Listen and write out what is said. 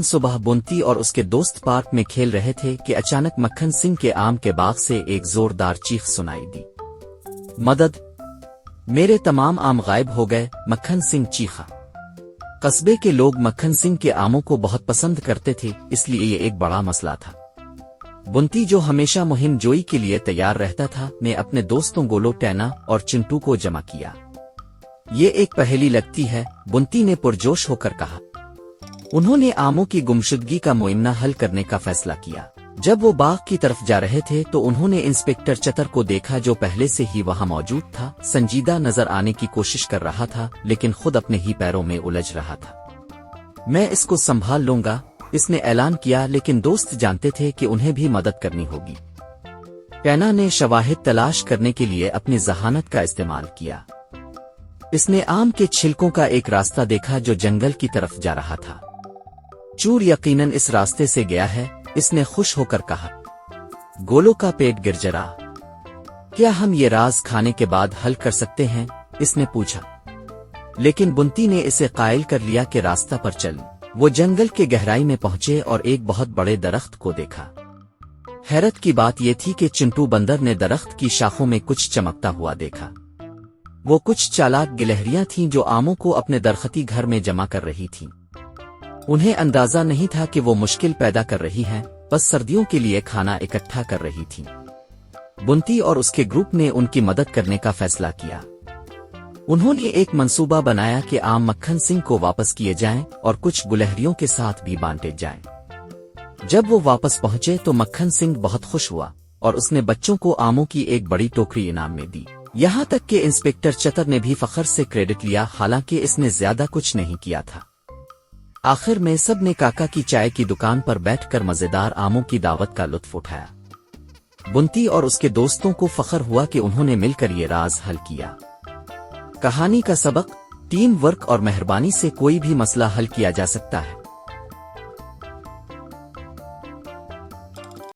صبح بنتی اور اس کے دوست پارک میں کھیل رہے تھے کہ اچانک مکھن سنگھ کے آم کے باغ سے ایک زوردار چیخ سنائی دی۔ مدد! میرے تمام آم غائب ہو گئے، مکھن سنگھ چیخا۔ قصبے کے لوگ مکھن سنگھ کے آموں کو بہت پسند کرتے تھے، اس لیے یہ ایک بڑا مسئلہ تھا۔ بنتی، جو ہمیشہ مہم جوئی کے لیے تیار رہتا تھا، نے اپنے دوستوں گولو، ٹینا اور چنٹو کو جمع کیا۔ یہ ایک پہیلی لگتی ہے، بنتی نے پرجوش ہو کر کہا۔ انہوں نے آموں کی گمشدگی کا معائنہ حل کرنے کا فیصلہ کیا۔ جب وہ باغ کی طرف جا رہے تھے تو انہوں نے انسپکٹر چتر کو دیکھا، جو پہلے سے ہی وہاں موجود تھا، سنجیدہ نظر آنے کی کوشش کر رہا تھا لیکن خود اپنے ہی پیروں میں الجھ رہا تھا۔ میں اس کو سنبھال لوں گا، اس نے اعلان کیا، لیکن دوست جانتے تھے کہ انہیں بھی مدد کرنی ہوگی۔ ٹینا نے شواہد تلاش کرنے کے لیے اپنی ذہانت کا استعمال کیا۔ اس نے آم کے چھلکوں کا ایک راستہ دیکھا جو جنگل کی طرف جا رہا تھا۔ چور یقیناً اس راستے سے گیا ہے، اس نے خوش ہو کر کہا۔ گولو کا پیٹ گرجرا۔ کیا ہم یہ راز کھانے کے بعد حل کر سکتے ہیں؟ اس نے پوچھا۔ لیکن بنتی نے اسے قائل کر لیا کہ راستہ پر چل۔ وہ جنگل کے گہرائی میں پہنچے اور ایک بہت بڑے درخت کو دیکھا۔ حیرت کی بات یہ تھی کہ چنٹو بندر نے درخت کی شاخوں میں کچھ چمکتا ہوا دیکھا۔ وہ کچھ چالاک گلہریاں تھیں جو آموں کو اپنے درختی گھر میں جمع کر رہی تھیں۔ انہیں اندازہ نہیں تھا کہ وہ مشکل پیدا کر رہی ہیں، بس سردیوں کے لیے کھانا اکٹھا کر رہی تھیں۔ بنتی اور اس کے گروپ نے ان کی مدد کرنے کا فیصلہ کیا۔ انہوں نے ایک منصوبہ بنایا کہ آم مکھن سنگھ کو واپس کیے جائیں اور کچھ گلہریوں کے ساتھ بھی بانٹے جائیں۔ جب وہ واپس پہنچے تو مکھن سنگھ بہت خوش ہوا اور اس نے بچوں کو آموں کی ایک بڑی ٹوکری انعام میں دی۔ یہاں تک کہ انسپکٹر چتر نے بھی فخر سے کریڈٹ لیا، حالانکہ اس نے زیادہ کچھ نہیں کیا تھا۔ آخر میں سب نے کاکا کی چائے کی دکان پر بیٹھ کر مزیدار آموں کی دعوت کا لطف اٹھایا۔ بنتی اور اس کے دوستوں کو فخر ہوا کہ انہوں نے مل کر یہ راز حل کیا۔ کہانی کا سبق: ٹیم ورک اور مہربانی سے کوئی بھی مسئلہ حل کیا جا سکتا ہے۔